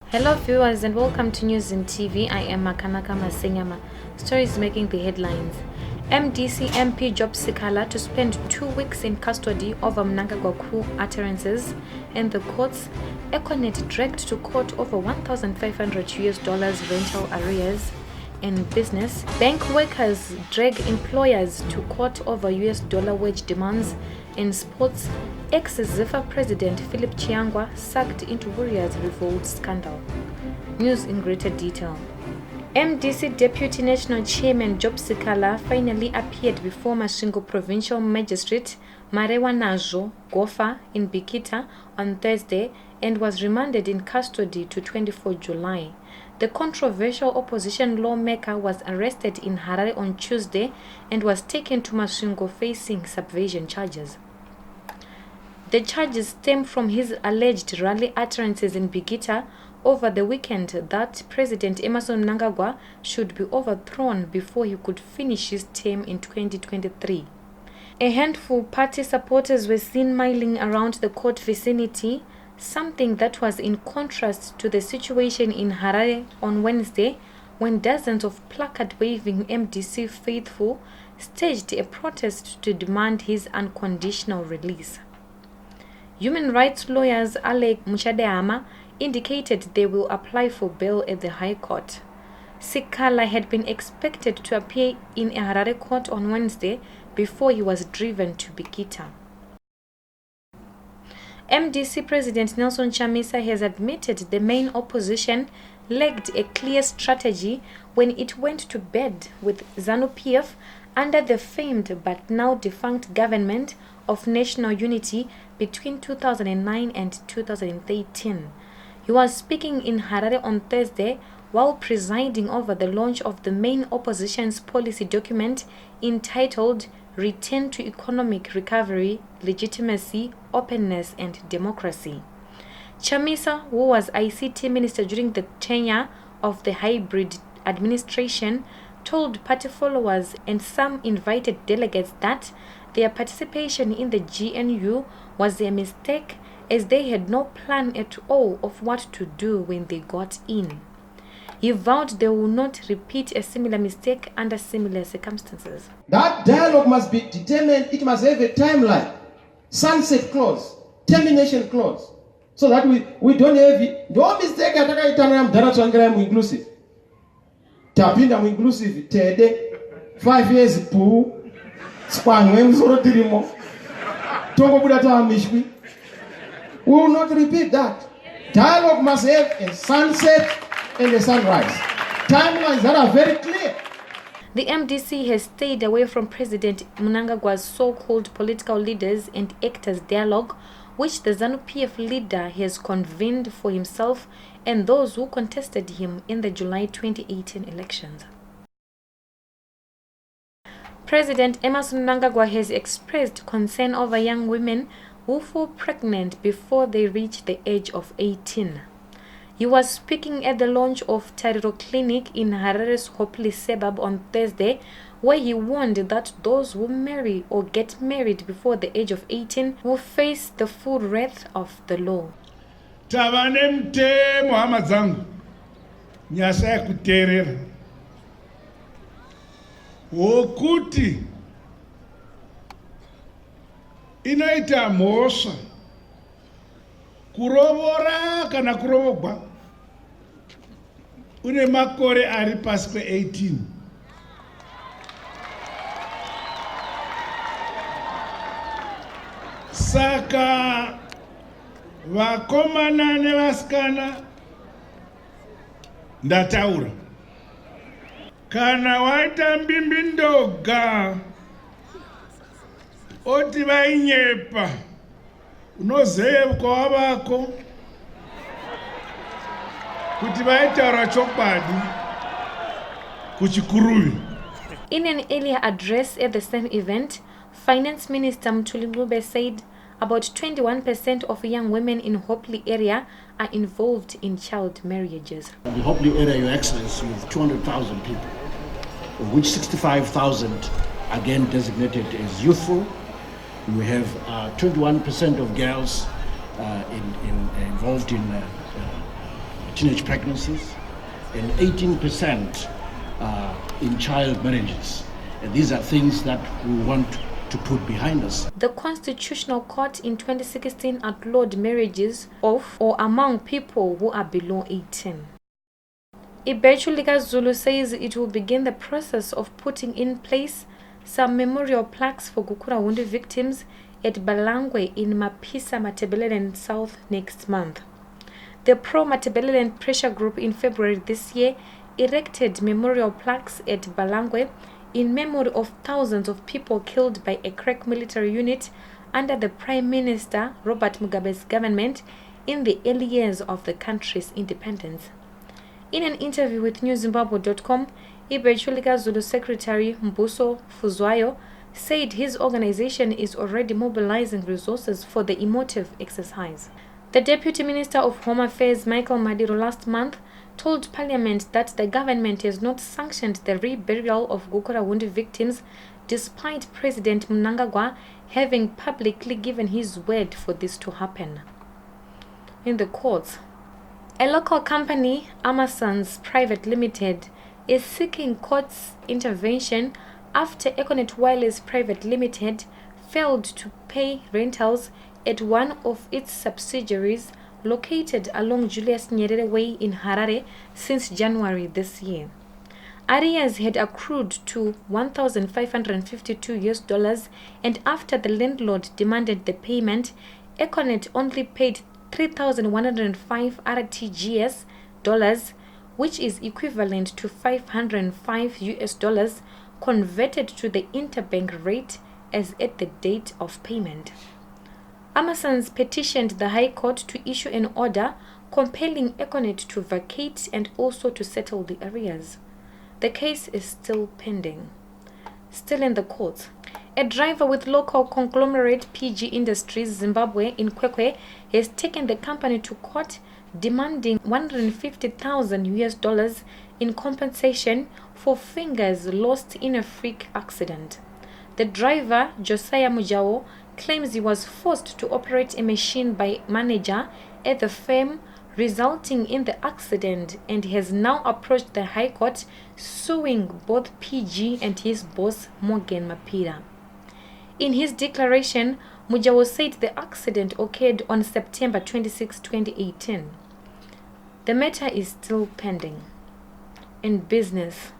Hello viewers and welcome to News in TV. I am Makanaka Masenyama. Stories making the headlines. MDC MP Job Sikhala to spend 2 weeks in custody over Mnangagwa coup utterances in the courts. Econet dragged to court over $1,500 rental arrears in business. Bank workers drag employers to court over US dollar wage demands. In sports, ex-ZEFA President Philip Chiangwa sucked into Warriors' revolt scandal. News in greater detail. MDC Deputy National Chairman Job Sikhala finally appeared before Masvingo Provincial Magistrate Mnangagwa Gofa in Bikita on Thursday and was remanded in custody to 24 July. The controversial opposition lawmaker was arrested in Harare on Tuesday and was taken to Masvingo facing subversion charges. The charges stem from his alleged rally utterances in Bikita over the weekend that President Emmerson Mnangagwa should be overthrown before he could finish his term in 2023. A handful of party supporters were seen milling around the court vicinity, something that was in contrast to the situation in Harare on Wednesday when dozens of placard-waving MDC faithful staged a protest to demand his unconditional release. Human rights lawyers Alec Muchadehama indicated they will apply for bail at the High Court. Sikhala had been expected to appear in a Harare court on Wednesday before he was driven to Bikita. MDC President Nelson Chamisa has admitted the main opposition lacked a clear strategy when it went to bed with ZANU-PF under the famed but now defunct government of national unity between 2009 and 2013. He was speaking in Harare on Thursday while presiding over the launch of the main opposition's policy document entitled Return to Economic Recovery, Legitimacy, Openness and Democracy. Chamisa, who was ICT minister during the tenure of the hybrid administration, told party followers and some invited delegates that their participation in the GNU was a mistake as they had no plan at all of what to do when they got in. He vowed they will not repeat a similar mistake under similar circumstances. That dialogue must be determined. It must have a timeline, sunset clause, termination clause, so that we don't have it. No mistake inclusive. Tapinda inclusive tede 5 years poo spangwe mzoro dirimo tongo budata mishwi. We will not repeat that. Dialogue must have a sunset and a sunrise. Timelines that are very clear. The MDC has stayed away from President Mnangagwa's so-called political leaders and actors dialogue, which the ZANU-PF leader has convened for himself and those who contested him in the July 2018 elections. President Emmerson Mnangagwa has expressed concern over young women who fall pregnant before they reach the age of 18. He was speaking at the launch of Tariro Clinic in Harare's Hopley suburb on Thursday, where he warned that those who marry or get married before the age of 18 will face the full wrath of the law. Tavanemte Muhammad zangu nyasa kuterera wokuti inaita mosha kurovora kana kurovogwa une makore ari pasi pe-18. Saka vakomana nevasikana ndataura, kana waita mbimbi ndoga oti vainyepa unoziva kwavako kuti vaitaura chokwadi kuchikuruvi. In an earlier address at the same event, Finance Minister Mthuli said about 21% of young women in Hopley area are involved in child marriages. The Hopley area, Your Excellency, with 200,000 people, of which 65,000 again designated as youthful. We have 21% of girls involved in teenage pregnancies and 18% in child marriages. And these are things that we want to put behind us. The Constitutional Court in 2016 outlawed marriages of or among people who are below 18. Ibechulika Zulu says it will begin the process of putting in place some memorial plaques for Gukurahundi victims at Balangwe in Mapisa, Matabeleland South next month. The pro-Matabeleland pressure group in February this year erected memorial plaques at Balangwe in memory of thousands of people killed by a crack military unit under the Prime Minister Robert Mugabe's government in the early years of the country's independence. In an interview with NewZimbabwe.com, Ibechulika Zulu Secretary Mbuso Fuzwayo said his organization is already mobilizing resources for the emotive exercise. The Deputy Minister of Home Affairs, Michael Madiro, last month told Parliament that the government has not sanctioned the reburial of Gukurahundi victims despite President Mnangagwa having publicly given his word for this to happen. In the courts, a local company, Amazon's Private Limited, is seeking court's intervention after Econet Wireless Private Limited failed to pay rentals at one of its subsidiaries located along Julius Nyerere Way in Harare since January this year. Arrears had accrued to $1,552, and after the landlord demanded the payment, Econet only paid $3,105 RTGS dollars, which is equivalent to $505 converted to the interbank rate as at the date of payment. Amazon's petitioned the High Court to issue an order compelling Econet to vacate and also to settle the arrears. The case is still pending. Still in the courts, a driver with local conglomerate PG Industries Zimbabwe in Kwekwe has taken the company to court demanding $150,000 in compensation for fingers lost in a freak accident. The driver, Josiah Mujao, claims he was forced to operate a machine by manager at the firm, resulting in the accident, and has now approached the High Court suing both PG and his boss Morgan Mapira. In his declaration, Mujao said the accident occurred on September 26, 2018. The matter is still pending. In business,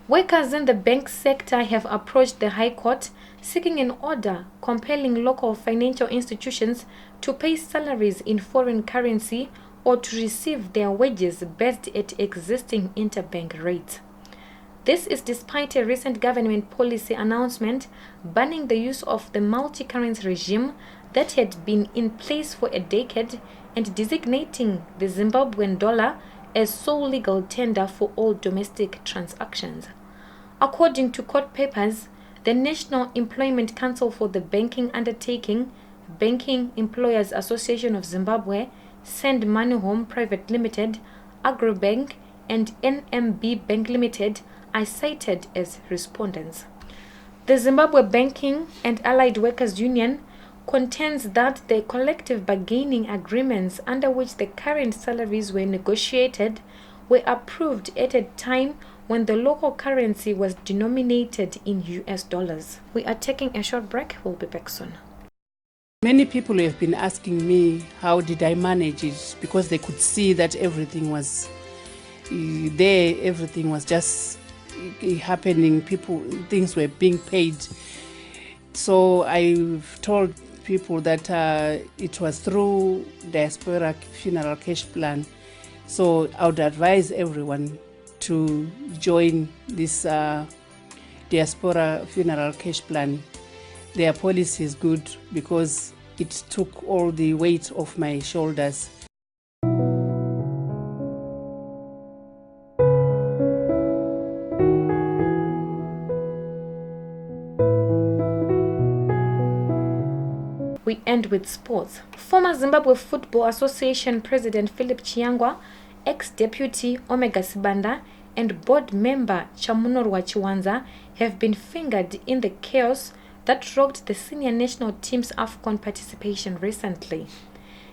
workers in the bank sector have approached the High Court seeking an order compelling local financial institutions to pay salaries in foreign currency or to receive their wages based at existing interbank rates. This is despite a recent government policy announcement banning the use of the multi-currency regime that had been in place for a decade and designating the Zimbabwean dollar as sole legal tender for all domestic transactions. According to court papers, the National Employment Council for the Banking Undertaking, Banking Employers Association of Zimbabwe, Send Money Home Private Limited, Agrobank, and NMB Bank Limited are cited as respondents. The Zimbabwe Banking and Allied Workers Union contends that the collective bargaining agreements under which the current salaries were negotiated were approved at a time when the local currency was denominated in US dollars. We are taking a short break. We'll be back soon. Many people have been asking me how did I manage it, because they could see that everything was there, everything was just happening, things were being paid. So I've told people that it was through Diaspora Funeral Cash Plan. So I would advise everyone to join this Diaspora Funeral Cash Plan. Their policy is good because it took all the weight off my shoulders. We end with sports. Former Zimbabwe Football Association President Philip Chiangwa, ex-deputy Omega Sibanda, and board member Chamunorwa Chiwanza have been fingered in the chaos that rocked the senior national team's AFCON participation recently.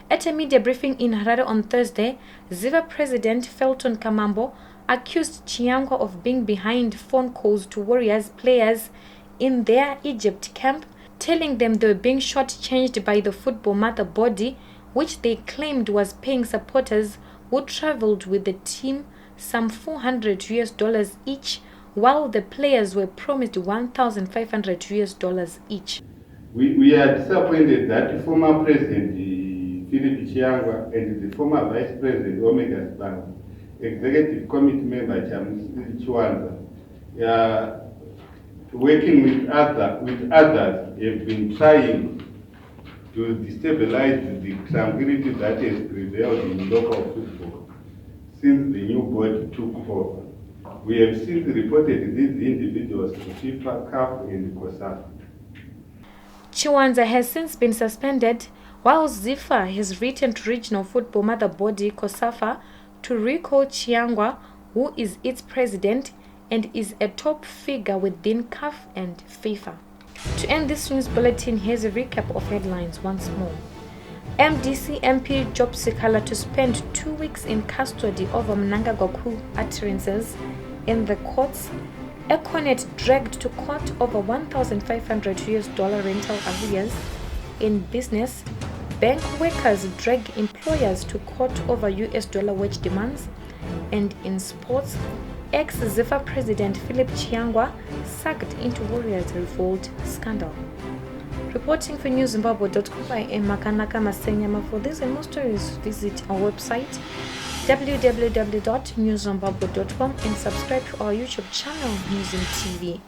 At a media briefing in Harare on Thursday, Ziva President Felton Kamambo accused Chiangwa of being behind phone calls to Warriors players in their Egypt camp, telling them they were being shortchanged by the football mother body, which they claimed was paying supporters who traveled with the team some $400 each, while the players were promised $1,500 each. We are disappointed that former President Philip Chiangwa and the former Vice President Omega Span, Executive Committee member Chiwanza, working with others, have been trying to destabilize the tranquility that has prevailed in local football since the new board took over. We have since reported these individuals to FIFA, CAF, and COSAFA. Chiwanza has since been suspended, while Zifa has written to regional football mother body COSAFA to recall Chiangwa, who is its president and is a top figure within CAF and FIFA. To end this news bulletin, here's a recap of headlines once more. MDC MP Job Sikhala to spend 2 weeks in custody over Mnangagwa coup utterances in the courts. Econet dragged to court over $1,500 rental arrears. In business, bank workers drag employers to court over $US wage demands. And in sports, ex-Zifa President Philip Chiangwa sacked into Warriors revolt scandal. Reporting for newszimbabwe.com, I am Makanaka Masenyama. For this and more stories, visit our website www.newszimbabwe.com and subscribe to our YouTube channel, News in TV.